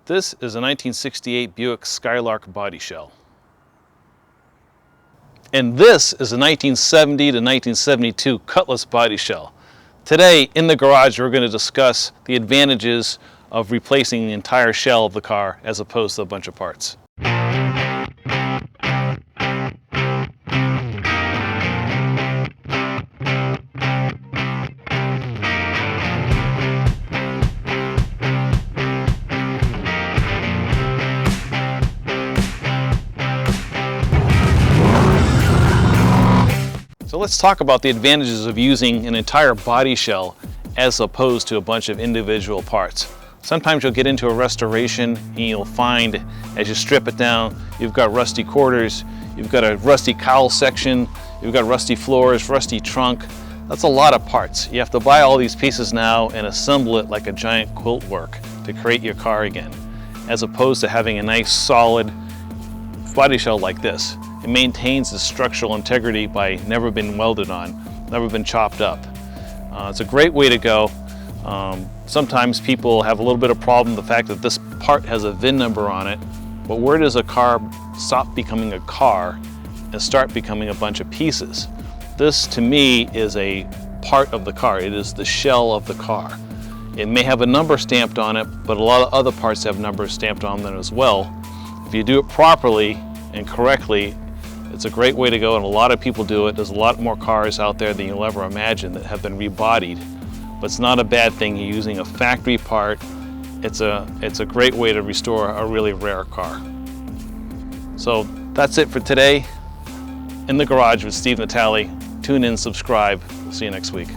This is a 1968 Buick Skylark body shell. And this is a 1970 to 1972 Cutlass body shell. Today, in the garage, we're going to discuss the advantages of replacing the entire shell of the car as opposed to a bunch of parts. So let's talk about the advantages of using an entire body shell as opposed to a bunch of individual parts. Sometimes you'll get into a restoration and you'll find, as you strip it down, you've got rusty quarters, you've got a rusty cowl section, you've got rusty floors, rusty trunk. That's a lot of parts. You have to buy all these pieces now and assemble it like a giant quilt work to create your car again, as opposed to having a nice solid body shell like this. It maintains the structural integrity by never been welded on, never been chopped up. It's a great way to go. Sometimes people have a little bit of problem with the fact that this part has a VIN number on it, but where does a car stop becoming a car and start becoming a bunch of pieces? This, to me, is a part of the car. It is the shell of the car. It may have a number stamped on it, but a lot of other parts have numbers stamped on them as well. If you do it properly and correctly, it's a great way to go, and a lot of people do it. There's a lot more cars out there than you'll ever imagine that have been rebodied, but it's not a bad thing. You're using a factory part. It's a great way to restore a really rare car. So that's it for today. In the Garage with Steve Natale. Tune in, subscribe. We'll see you next week.